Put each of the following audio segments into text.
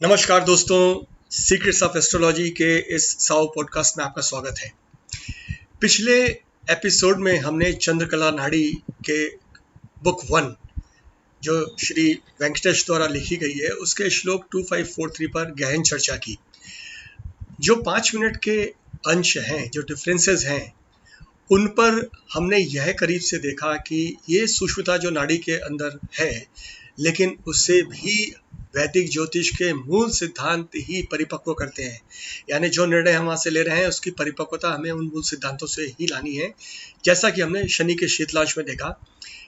नमस्कार दोस्तों, secrets of astrology के इस 100 पॉडकास्ट में आपका स्वागत है। पिछले एपिसोड में हमने चंद्रकला नाड़ी के बुक 1 जो श्री वेंकटेश द्वारा लिखी गई है उसके श्लोक 2543 पर गहन चर्चा की। जो 5 मिनट के अंश हैं, जो डिफरेंसेस हैं, उन पर हमने यह करीब से देखा कि ये सूक्ष्मता जो नाड़ी के अंदर है, लेकिन उससे भी वैदिक ज्योतिष के मूल सिद्धांत ही परिपक्व करते हैं। यानी जो निर्णय हम वहाँ से ले रहे हैं उसकी परिपक्वता हमें उन मूल सिद्धांतों से ही लानी है। जैसा कि हमने शनि के शीतलांश में देखा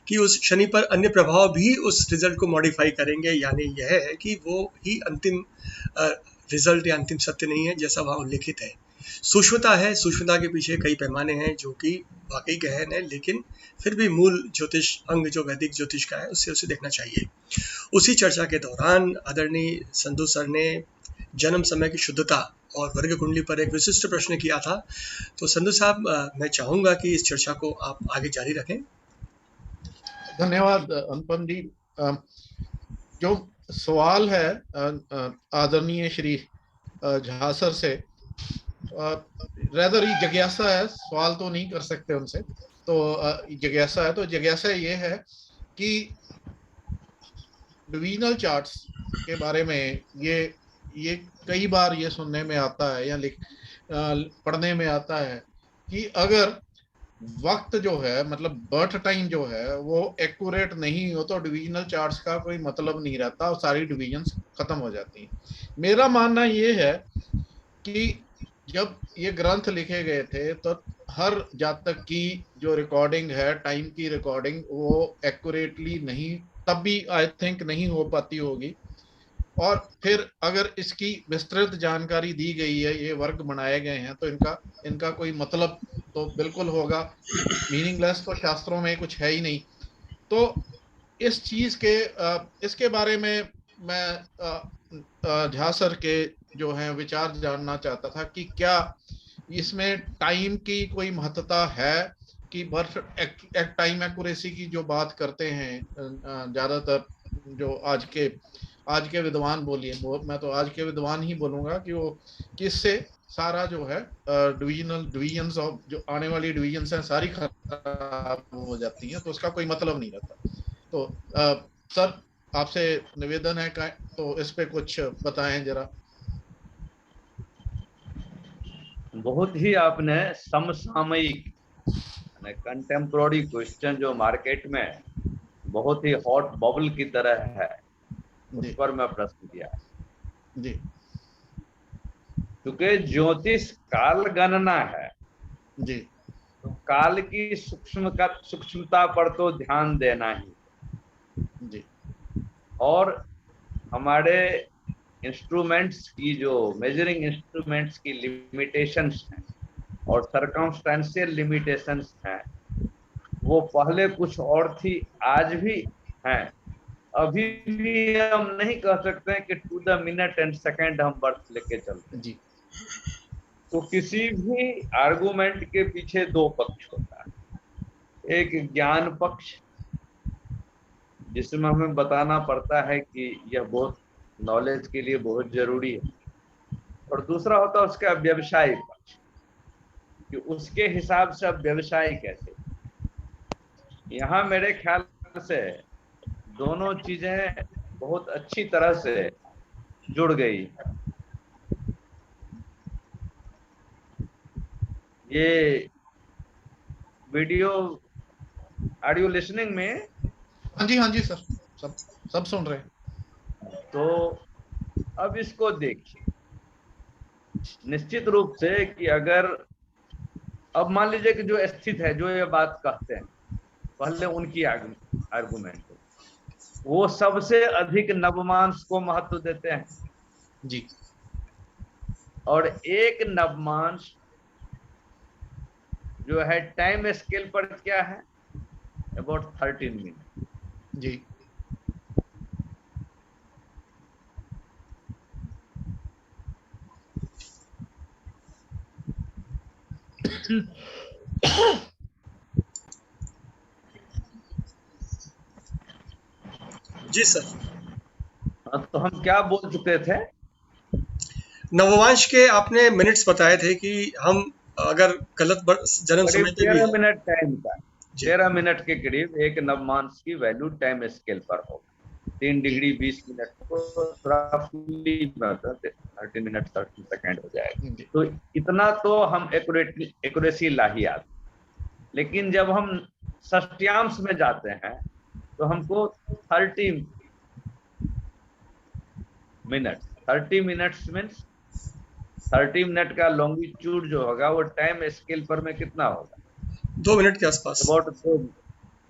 कि उस शनि पर अन्य प्रभाव भी उस रिजल्ट को मॉडिफाई करेंगे। यानी यह है कि वो ही अंतिम रिजल्ट या अंतिम सत्य नहीं है जैसा वहाँ उल्लिखित है। सूक्ष्मता है, सूक्ष्मता के पीछे कई पैमाने हैं जो कि वाकई गहन है, लेकिन फिर भी मूल ज्योतिष अंग जो वैदिक ज्योतिष का है उससे उसे देखना चाहिए। उसी चर्चा के दौरान आदरणीय संधू सर ने जन्म समय की शुद्धता और वर्ग कुंडली पर एक विशिष्ट प्रश्न किया था। तो संधू साहब, मैं चाहूंगा कि इस चर्चा को आप आगे जारी रखें। धन्यवाद अनुपम जी। जो सवाल है आदरणीय श्री झा सर से, रेदर ही जिज्ञासा है, सवाल तो नहीं कर सकते उनसे। तो जिज्ञासा है, तो जिज्ञासा ये है कि डिविजनल चार्ट्स के बारे में ये कई बार ये सुनने में आता है या पढ़ने में आता है कि अगर वक्त जो है, मतलब बर्थ टाइम जो है, वो एक्यूरेट नहीं हो तो डिविजनल चार्ट्स का कोई मतलब नहीं रहता और सारी डिविजन्स खत्म हो जाती हैं। मेरा मानना ये है कि जब ये ग्रंथ लिखे गए थे तो हर जातक की जो रिकॉर्डिंग है, टाइम की रिकॉर्डिंग, वो एक्यूरेटली नहीं, तब भी आई थिंक नहीं हो पाती होगी। और फिर अगर इसकी विस्तृत जानकारी दी गई है, ये वर्ग बनाए गए हैं, तो इनका इनका कोई मतलब तो बिल्कुल होगा। मीनिंगलेस तो शास्त्रों में कुछ है ही नहीं। तो इस चीज के इसके बारे में मैं झा सर के जो है विचार जानना चाहता था कि क्या इसमें टाइम की कोई महत्ता है कि बर्थ टाइम एक्यूरेसी की जो बात करते हैं ज्यादातर जो आज के विद्वान, बोलिए मैं तो आज के विद्वान ही बोलूंगा कि वो किससे सारा जो है डिविजन्स ऑफ जो आने वाली डिविजन्स हैं सारी खराब हो जाती हैं, तो उसका कोई मतलब नहीं रहता। तो सर, आपसे निवेदन है तो इस पे कुछ बताएं जरा। बहुत ही आपने समसामयिक कंटेम्पोररी क्वेश्चन जो मार्केट में बहुत ही हॉट बबल की तरह है, उस पर मैं प्रश्न किया जी क्योंकि ज्योतिष काल गणना है, जी तो काल की सूक्ष्मता पर तो ध्यान देना ही। जी और हमारे इंस्ट्रूमेंट्स की जो मेजरिंग इंस्ट्रूमेंट्स की लिमिटेशंस हैं और सर्कमस्टेंशियल लिमिटेशंस हैं, वो पहले कुछ और थी, आज भी हैं। अभी भी हम नहीं कह सकते हैं कि to the minute and second हम बर्थ लेके चलते हैं। जी तो किसी भी आर्गुमेंट के पीछे दो पक्ष होता है। एक ज्ञान पक्ष, जिसमें हमें बताना पड़ता है कि यह बहुत नॉलेज के लिए बहुत जरूरी है, और दूसरा होता है उसका व्यवसायिक पक्ष कि उसके हिसाब से अब व्यवसाय कैसे। यहाँ मेरे ख्याल से दोनों चीजें बहुत अच्छी तरह से जुड़ गई। ये वीडियो, आर यू लिसनिंग में? हाँ जी सर, सब सब सुन रहे हैं। तो अब इसको देखिए, निश्चित रूप से कि अगर अब मान लीजिए कि जो स्थित है, जो ये बात कहते हैं, पहले उनकी आर्गुमेंट, वो सबसे अधिक नवमांश को महत्व देते हैं। जी और एक नवमांश जो है टाइम स्केल पर क्या है, अबाउट 13 मिनट। जी जी सर। तो हम क्या बोल चुके थे नववंश के आपने मिनट्स बताए थे कि हम अगर गलत जन्म करीब समय पे भी 13 है मिनट टाइम का, जी 13 मिनट के करीब एक नवमांश की वैल्यू टाइम स्केल पर होगा। 3 जी डिग्री 20 मिनट को रफली 30 मिनट 30 सेकेंड हो जाएगा। जी तो इतना तो हम एक्यूरेसी ला ही आते, लेकिन जब हम षष्ट्यांश में जाते हैं तो हमको 30 मिनट 30 मिनट्स मीन्स 30 मिनट का लॉन्गिट्यूड जो होगा वो टाइम स्केल पर में कितना होगा? 2 मिनट के आसपास अबाउट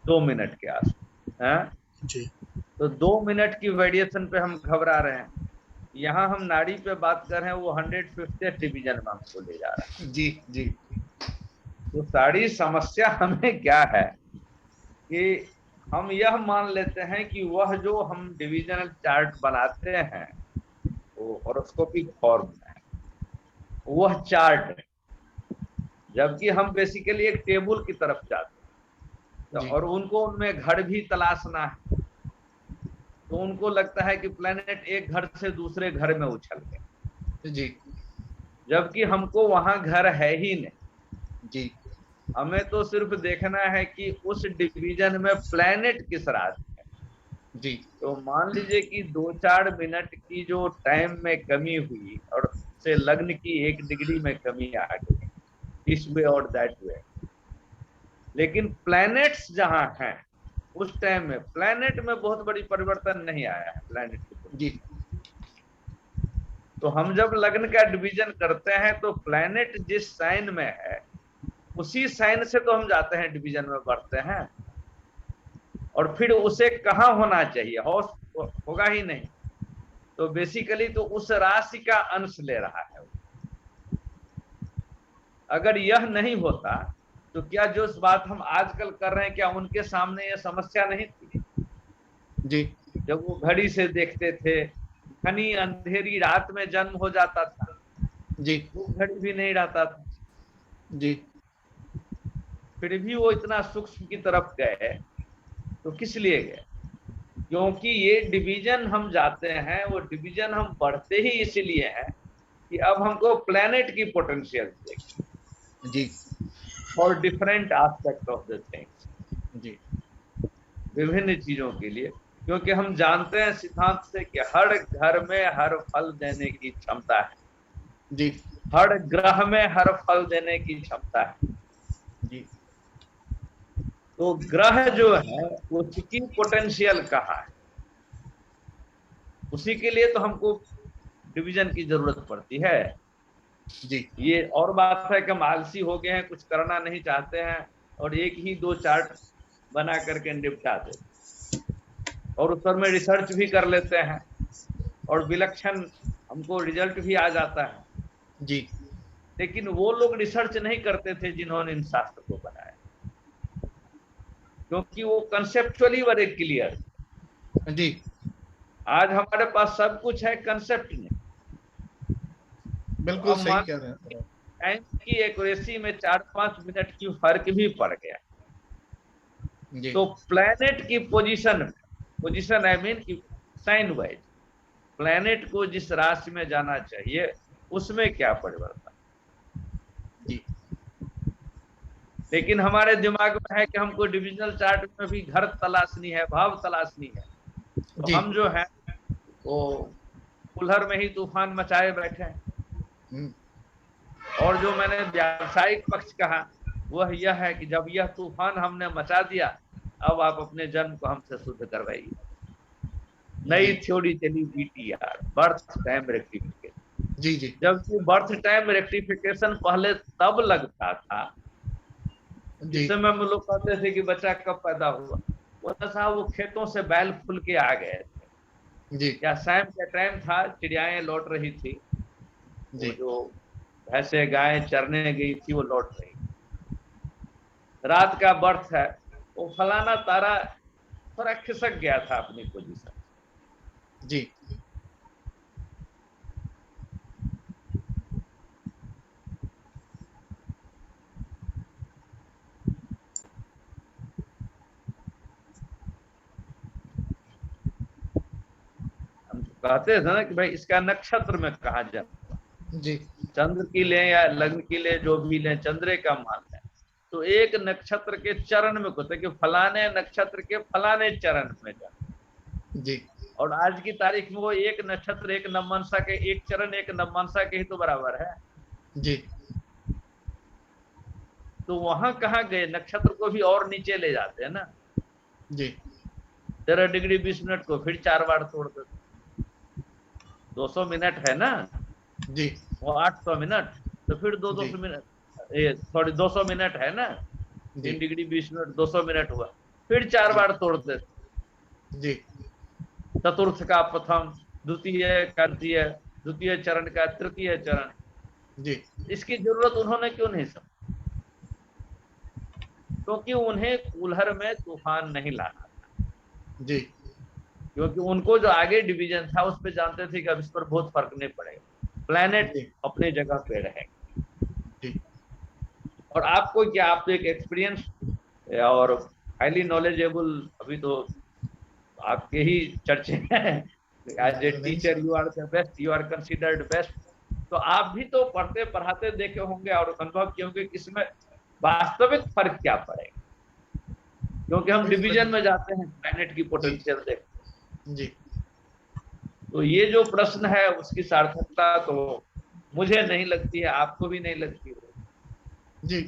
2 मिनट के आसपास है। जी तो 2 मिनट की वेरिएशन पे हम घबरा रहे हैं। यहाँ हम नाड़ी पे बात कर रहे हैं, वो 150 डिवीजन में हमको ले जा रहा है। जी जी तो सारी समस्या हमें क्या है कि हम यह मान लेते हैं कि वह जो हम डिविजनल चार्ट बनाते हैं वो हॉरोस्कोपिक फॉर्म में है, वह चार्ट है, जबकि हम बेसिकली एक टेबल की तरफ जाते हैं। जी और उनको उनमें घर भी तलाशना है, तो उनको लगता है कि प्लेनेट एक घर से दूसरे घर में उछल गए, जी जबकि हमको वहां घर है ही नहीं। जी हमें तो सिर्फ देखना है कि उस डिवीजन में प्लेनेट किस राशि है। जी तो मान लीजिए कि 2-4 मिनट की जो टाइम में कमी हुई और से लग्न की 1 डिग्री में कमी आ गई इस वे और दैट वे, लेकिन प्लैनेट्स जहां हैं उस टाइम में प्लैनेट में बहुत बड़ी परिवर्तन नहीं आया है प्लैनेट की जी पोजीशन। तो हम जब लग्न का डिवीजन करते हैं तो प्लैनेट जिस साइन में है उसी साइन से तो हम जाते हैं डिवीजन में बढ़ते हैं, और फिर उसे कहाँ होना चाहिए, हौस होगा ही नहीं। तो बेसिकली तो उस राशि का अंश ले रहा है। अगर यह नहीं होता तो क्या जो बात हम आजकल कर रहे हैं, क्या उनके सामने यह समस्या नहीं थी? जी जब वो घड़ी से देखते थे, घनी अंधेरी रात में जन्म हो जाता था, जी वो घड़ी भी नहीं रहता था, जी फिर भी वो इतना सूक्ष्म की तरफ गए। तो किस लिए गए? क्योंकि ये डिवीजन हम जाते हैं, वो डिवीजन हम बढ़ते ही इसलिए है कि अब हमको प्लेनेट की पोटेंशियल देखी जी for different aspect of the things, जी विभिन्न चीजों के लिए। क्योंकि हम जानते हैं सिद्धांत से कि हर घर में हर फल देने की क्षमता है, जी हर ग्रह में हर फल देने की क्षमता है। जी तो ग्रह जो है उसकी पोटेंशियल कहाँ है, उसी के लिए तो हमको डिवीजन की जरूरत पड़ती है। जी ये और बात है कि हम आलसी हो गए हैं, कुछ करना नहीं चाहते हैं और एक ही दो चार्ट बना करके निपटा देते, और उस पर में रिसर्च भी कर लेते हैं और विलक्षण हमको रिजल्ट भी आ जाता है। जी लेकिन वो लोग रिसर्च नहीं करते थे जिन्होंने इन शास्त्र को बनाया, क्योंकि वो कंसेप्चुअली बड़े क्लियर। जी आज हमारे पास सब कुछ है, कंसेप्ट नहीं। तो बिल्कुल अब सही मान कह रहे हैं। टाइम की एक्यूरेसी में 4-5 मिनट की फर्क भी पड़ गया, जी तो प्लैनेट की पोजीशन आई मीन की साइन वाइज प्लैनेट को जिस राशि में जाना चाहिए उसमें क्या परिवर्तन। जी लेकिन हमारे दिमाग में है कि हमको डिविजनल चार्ट में भी घर तलाशनी है, भाव तलाशनी है, तो जी हम जो है वो कुल्हड़ में ही तूफान मचाए बैठे हैं। हम्म, और जो मैंने व्यावसायिक पक्ष कहा वह यह है कि जब यह तूफान हमने मचा दिया, अब आप अपने जन्म को हमसे शुद्ध करवाइए। नई जी थ्योरी चली BTR, बर्थ टाइम रेक्टिफिकेशन। जी जी जबकि बर्थ टाइम रेक्टिफिकेशन पहले तब लगता था जी जिस समय हम लोग कहते थे कि बच्चा कब पैदा हुआ, वो साहब वो खेतों से बैल फूल के आ गए थे, जी या शाम का टाइम था, चिड़ियाएं लौट रही थी, वो जी जो भैंसे गायें चरने गई थी वो लौट रही, रात का बर्थ है, वो फलाना तारा थोड़ा खिसक गया था अपनी पोजीशन। जी हम कहते थे ना कि भाई इसका नक्षत्र में कहा जन्म हुआ, जी चंद्र की लें या लग्न की लें, जो भी लें, चंद्रे का मान है, तो एक नक्षत्र के चरण में होता है कि फलाने नक्षत्र के फलाने चरण में जाए। जी और आज की तारीख में वो एक नक्षत्र, एक नवमांसा के, एक चरण एक नवमांसा के ही तो बराबर है। जी तो वहां कहाँ गए, नक्षत्र को भी और नीचे ले जाते हैं ना। जी 13 डिग्री 20 मिनट को फिर 4 बार तोड़ देते। 200 मिनट है ना, जी वो 800 मिनट, तो फिर दो दो जी सौ मिनट, ये सॉरी 200 मिनट है ना, जी 3 डिग्री 20 मिनट 200 मिनट हुआ, फिर चार जी बार तोड़ देते। जी चतुर्थ का प्रथम, द्वितीय का द्वितीय, द्वितीय चरण का तृतीय चरण। जी इसकी जरूरत उन्होंने क्यों नहीं समझी? क्योंकि उन्हें कूलर में तूफान नहीं लाना, जी क्योंकि उनको जो आगे डिवीजन था उस पर जानते थे कि अब इस पर बहुत फर्क नहीं पड़ेगा, प्लेनेट जी अपने जगह पे रहे। जी और आपको क्या, आप तो एक एक्सपीरियंस और हाईली नॉलेजेबल, अभी तो आपके ही चर्चे हैं, एज ए नहीं teacher sir. You are the best, you are considered best. तो आप भी तो पढ़ते पढ़ाते देखे होंगे और अनुभव किए होंगे कि इसमें वास्तविक फर्क क्या पड़ेगा, क्योंकि हम कोई फर्क डिवीजन में नहीं। जाते हैं प्लैनेट की जी पोटेंशियल देखते जी हैं। तो ये जो प्रश्न है उसकी सार्थकता तो मुझे नहीं लगती है, आपको भी नहीं लगती है। जी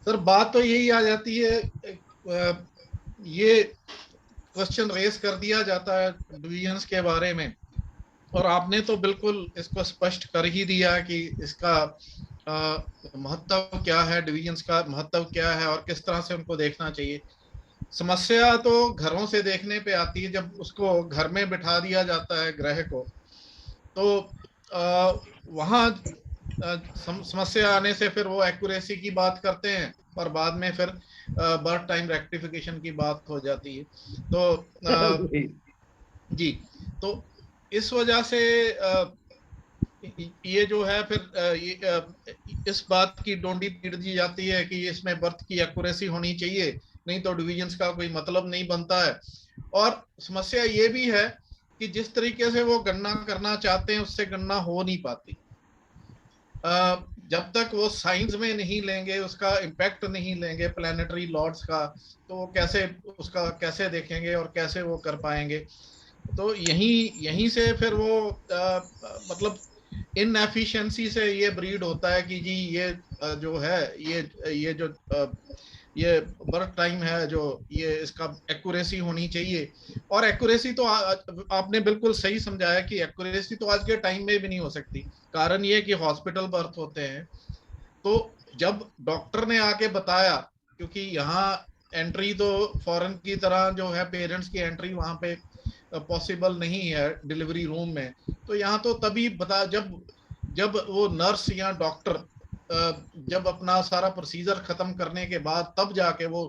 सर, बात तो यही आ जाती है, ये क्वेश्चन रेस कर दिया जाता है डिवीजन्स के बारे में, और आपने तो बिल्कुल इसको स्पष्ट कर ही दिया कि इसका महत्व क्या है, डिवीजन्स का महत्व क्या है और किस तरह से उनको देखना चाहिए। समस्या तो घरों से देखने पे आती है, जब उसको घर में बिठा दिया जाता है ग्रह को, तो वहाँ समस्या आने से फिर वो एक्यूरेसी की बात करते हैं, और बाद में फिर बर्थ टाइम रेक्टिफिकेशन की बात हो जाती है। तो जी, तो इस वजह से ये जो है फिर इस बात की डोंडी पीट दी जाती है कि इसमें बर्थ की एक्यूरेसी होनी चाहिए, नहीं तो डिवीजन्स का कोई मतलब नहीं बनता है। और समस्या ये भी है कि जिस तरीके से वो गणना करना चाहते हैं उससे गणना हो नहीं पाती। जब तक वो साइंस में नहीं लेंगे, उसका इम्पैक्ट नहीं लेंगे प्लानिटरी लॉर्ड्स का, तो वो कैसे उसका कैसे देखेंगे और कैसे वो कर पाएंगे। तो यहीं यहीं से फिर वो मतलब इनएफिशिएंसी से ये ब्रीड होता है कि जी ये जो है ये जो ये बर्थ टाइम है, जो ये इसका एक्यूरेसी होनी चाहिए। और एक्यूरेसी तो आपने बिल्कुल सही समझाया कि एक्यूरेसी तो आज के टाइम में भी नहीं हो सकती। कारण ये कि हॉस्पिटल बर्थ होते हैं, तो जब डॉक्टर ने आके बताया, क्योंकि यहाँ एंट्री तो फॉरेन की तरह जो है पेरेंट्स की एंट्री वहां पे पॉसिबल नहीं है डिलीवरी रूम में, तो यहाँ तो तभी बता, जब जब वो नर्स या डॉक्टर जब अपना सारा प्रोसीजर खत्म करने के बाद तब जाके वो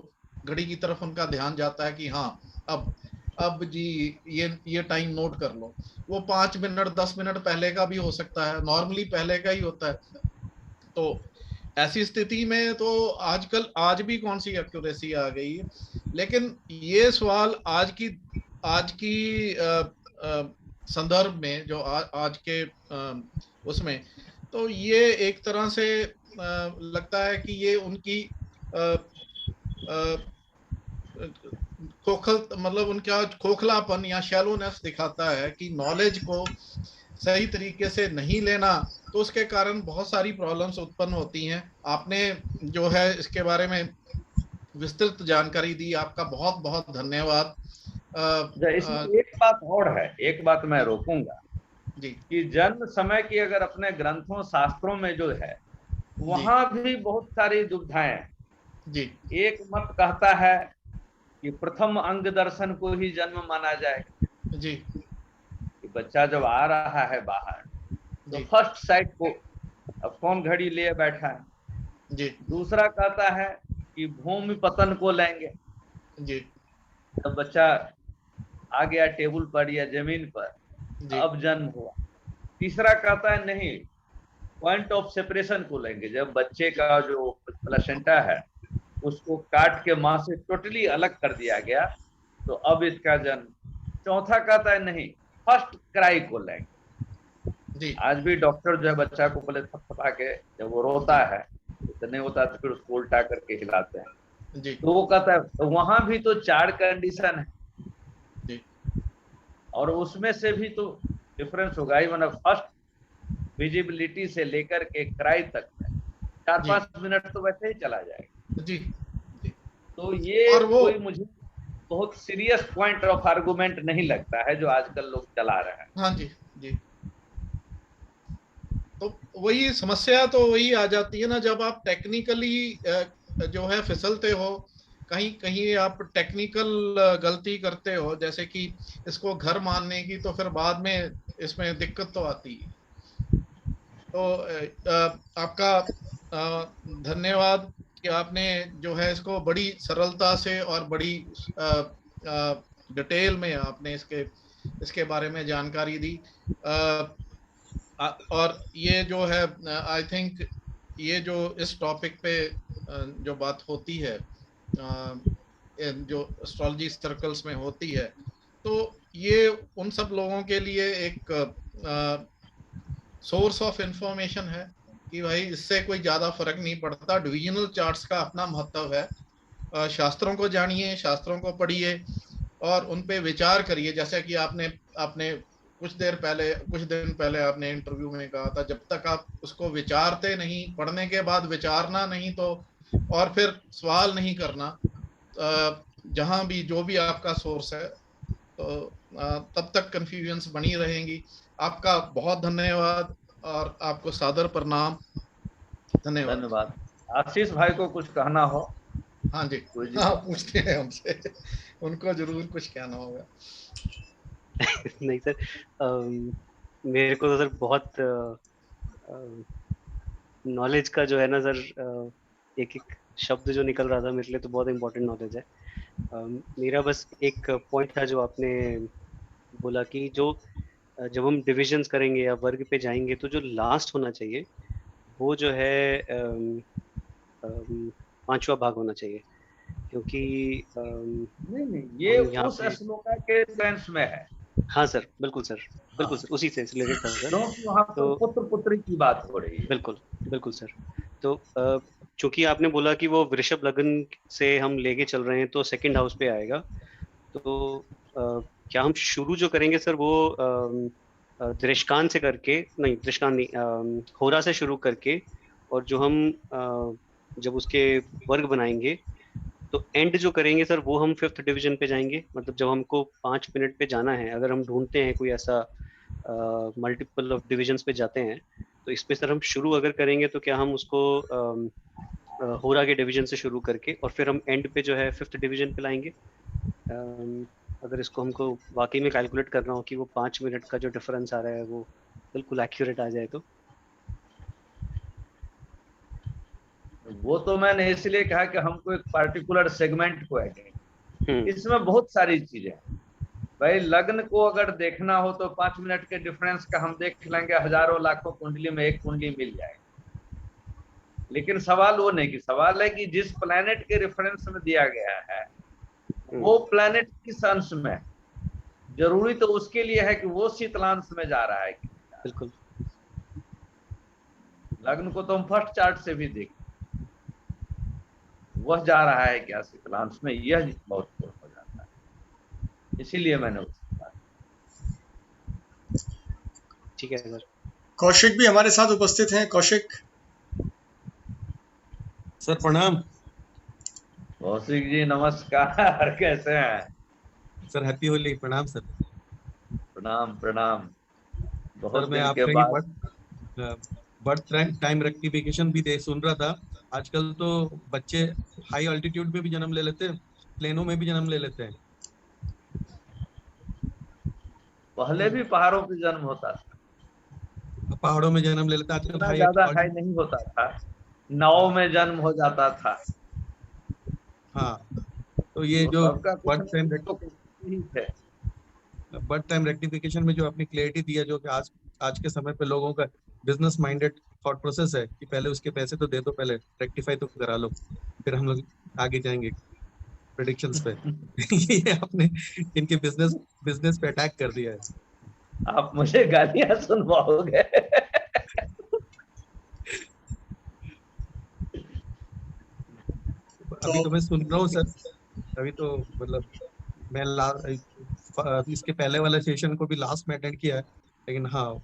घड़ी की तरफ उनका ध्यान जाता है कि हाँ, अब जी ये टाइम नोट कर लो। वो 5 मिनट 10 मिनट पहले का भी हो सकता है, नॉर्मली पहले का ही होता है। तो ऐसी स्थिति में तो आजकल आज भी कौन सी एक्यूरेसी आ गई है। लेकिन ये सवाल आज की संदर्भ में जो आज के उसमें, तो ये एक तरह से लगता है कि ये उनकी अ, अ, खोखल मतलब उनका खोखलापन या शैलोनेस दिखाता है कि नॉलेज को सही तरीके से नहीं लेना, तो उसके कारण बहुत सारी प्रॉब्लम्स उत्पन्न होती हैं। आपने जो है इसके बारे में विस्तृत जानकारी दी, आपका बहुत बहुत धन्यवाद। अ, अ, इसमें एक बात और है, एक बात मैं जी रोकूंगा, जी कि जन्म समय की अगर अपने ग्रंथों शास्त्रों में जो है, जी वहां भी बहुत सारी दुविधाएं हैं। जी एक मत कहता है कि प्रथम अंग दर्शन को ही जन्म माना जाएगा, जी कि बच्चा जब आ रहा है बाहर तो जी फर्स्ट साइट को, अब कौन घड़ी लिए बैठा है। जी दूसरा कहता है कि भूमि पतन को लेंगे, जी जब बच्चा आ गया टेबल पर या जमीन पर, जी अब जन्म हुआ। तीसरा कहता है नहीं, पॉइंट ऑफ सेपरेशन को लेंगे, जब बच्चे का जो प्लेसेंटा है उसको काट के मां से टोटली अलग कर दिया गया, तो अब इसका जन्म। चौथा कहता है नहीं, फर्स्ट क्राई को लेंगे। जी आज भी डॉक्टर जो है बच्चा को पहले थपथपा के, जब वो रोता है तो नहीं होता तो फिर उसको उल्टा करके हिलाते हैं। जी तो वो कहता है तो वहां भी तो 4 कंडीशन है, जी और उसमें से भी तो डिफरेंस होगा ही। मतलब फर्स्ट विजिबिलिटी से लेकर के क्राई तक में 4-5 मिनट तो वैसे ही चला जाएगा। जी जी। तो ये और वो, कोई मुझे बहुत सीरियस पॉइंट ऑफ आर्गुमेंट नहीं लगता है जो आजकल लोग चला रहे हैं। हाँ जी जी। तो वही समस्या तो वही आ जाती है ना, जब आप टेक्निकली जो है फिसलते हो, कहीं कहीं आप टेक्निकल गलती करते हो, जैसे कि इसको घर मानने की, तो फिर बाद में इसमें दिक्कत तो आती है। तो आपका धन्यवाद कि आपने जो है इसको बड़ी सरलता से और बड़ी डिटेल में आपने इसके बारे में जानकारी दी। और ये जो है, आई थिंक ये जो इस टॉपिक पे जो बात होती है, जो एस्ट्रोलॉजी सर्कल्स में होती है, तो ये उन सब लोगों के लिए एक सोर्स ऑफ इंफॉर्मेशन है कि भाई इससे कोई ज्यादा फर्क नहीं पड़ता। डिविजनल चार्ट्स का अपना महत्व है। शास्त्रों को जानिए, शास्त्रों को पढ़िए और उन पे विचार करिए। जैसे कि आपने आपने कुछ दिन पहले आपने इंटरव्यू में कहा था, जब तक आप उसको विचारते नहीं, पढ़ने के बाद विचारना नहीं, तो और फिर सवाल नहीं करना, जहां भी जो भी आपका सोर्स है, तो तब तक कंफ्यूजन्स बनी रहेंगी। आपका बहुत धन्यवाद और आपको सादर प्रणाम। धन्यवाद। धन्यवाद। आशीष भाई को कुछ कहना हो? हाँ जी, कोई जी हाँ पूछते हैं उनसे, उनको जरूर कुछ कहना होगा। नहीं सर, मेरे को तो सर बहुत नॉलेज का जो है ना सर, एक एक शब्द जो निकल रहा था मेरे लिए तो बहुत इंपॉर्टेंट नॉलेज है। मेरा बस एक पॉइंट था जो आपने बोला कि जो जब हम डिविजन्स करेंगे या वर्ग पे जाएंगे तो जो लास्ट होना चाहिए वो जो है पांचवा भाग होना चाहिए, क्योंकि नहीं, ये हम यहाँ उस पे। श्लोका के सेंस में है। हाँ सर, बिल्कुल सर, बिल्कुल हाँ, सर, उसी से रिलेटेड था सर। क्योंकि वहां पर तो पुत्र पुत्री की बात हो रही है। बिल्कुल बिल्कुल सर। तो चूंकि आपने बोला कि वो वृषभ लग्न से हम लेके चल रहे हैं तो सेकंड हाउस पे आएगा, तो क्या हम शुरू जो करेंगे सर वो दृष्टान से करके, नहीं दृष्टान नहीं, होरा से शुरू करके, और जो हम जब उसके वर्ग बनाएंगे तो एंड जो करेंगे सर वो हम फिफ्थ डिवीजन पे जाएंगे। मतलब जब हमको 5 मिनट पे जाना है, अगर हम ढूंढते हैं कोई ऐसा मल्टीपल ऑफ डिविजन्स पे जाते हैं, तो इस पे सर हम शुरू अगर करेंगे तो क्या हम उसको होरा के डिवीजन से शुरू करके और फिर हम एंड पे जो है फिफ्थ डिवीजन पे लाएंगे। अगर इसको हमको वाकई में कैलकुलेट करना हो कि वो 5 मिनट का जो डिफरेंस आ रहा है वो बिल्कुल एक्यूरेट आ जाए तो। वो तो मैंने इसलिए कहा कि हमको एक पर्टिकुलर सेगमेंट को ऐड, हम्म इसमें बहुत सारी चीजें हैं। भाई लग्न को अगर देखना हो तो 5 मिनट के डिफरेंस का हम देख लेंगे, हजारों लाखों कुंडली में एक कुंडली मिल जाएगी। लेकिन सवाल वो नहीं, कि सवाल है कि जिस प्लेनेट के रेफरेंस में दिया गया है वो प्लेनेट किस अंश में है। जरूरी तो उसके लिए है कि वो शीतलांश में जा रहा है कि नहीं जा बिल्कुल। रहा। लग्न को तो हम फर्स्ट चार्ट से भी देखें, वह जा रहा है क्या शीतलांश में, यह बहुत हो जाता है। इसीलिए मैंने उसकी बात। ठीक है सर। कौशिक भी हमारे साथ उपस्थित हैं। कौशिक सर प्रणाम। कौशिक जी नमस्कार, कैसे हैं? Sir happy Holi. प्रणाम सर। प्रणाम प्रणाम। सर बहुत मैं दिन के आपका ये बाद। बर्थ टाइम रेक्टिफिकेशन भी सुन रहा था। आजकल तो बच्चे हाई अल्टीट्यूड पे भी जन्म ले लेते हैं, प्लेनों में भी जन्म ले लेते हैं। पहले भी पहाड़ों पे जन्म होता था, पहाड़ों में जन्म ले लेते हैं आजकल इतना हाई ज्यादा हाई नहीं होता था, नाव में जन्म हो जाता था। हाँ, तो ये तो जो सबका कुछ बर्थ ना टाइम कुछ तो ही थे। रेक्टिफिकेशन में जो आपने क्लैरिटी दिया, जो कि आज के समय पे लोगों का बिजनेस माइंडेड थॉट प्रोसेस है कि पहले उसके पैसे तो दे दो, पहले रेक्टिफाई तो करा लो, फिर हम लोग आगे जाएंगे प्रेडिक्शंस पे। ये आपने इनके बिजनेस पे अटैक कर दिया है। आप मुझे गालियां सुनवाओगे। अभी तो मैं सुन रहा हूँ सर, अभी तो मतलब मैं इसके पहले वाले सेशन को भी लास्ट में अटेंड किया है, लेकिन हाँ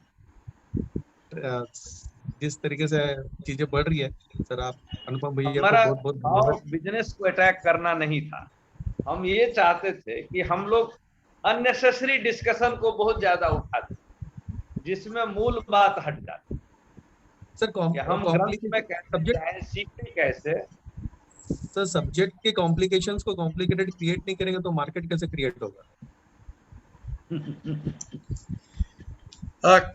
जिस तरीके से चीजें बढ़ रही है सर, आप अनुपम भैया को हमारा बहुत बहुत भाव धन्यवाद। बिजनेस को अटैक करना नहीं था, हम ये चाहते थे कि हम लोग अननेसेसरी डिस्कशन को बहुत ज्यादा उठाते जिसमें मूल बात हट जाती सर कि हम ग्रंथ में कैसे सब्जेक्ट, जाएं, सीखें कैसे। सर सब्जेक्ट के कॉम्प्लिकेशंस को कॉम्प्लिकेटेड क्रिएट नहीं करेंगे तो मार्केट कैसे क्रिएट होगा?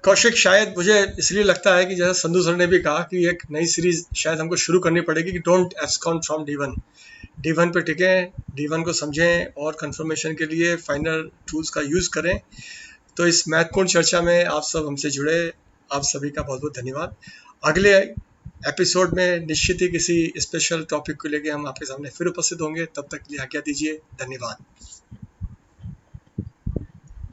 कौशिक, शायद मुझे इसलिए लगता है कि जैसा संधू सर ने भी कहा कि एक नई सीरीज शायद हमको शुरू करनी पड़ेगी कि डोंट एब्सकॉन फ्रॉम D1। D1 पे टिकें, D1 को समझें और कंफर्मेशन के लिए फाइनल टूल्स का यूज़ करें। तो इस महत्वपूर्ण चर्चा में आप सब हमसे जुड़े, आप सभी का बहुत बहुत धन्यवाद। अगले एपिसोड में निश्चित ही किसी स्पेशल टॉपिक को लेकर हम आपके सामने फिर उपस्थित होंगे। तब तक के लिए आज्ञा दीजिए। धन्यवाद।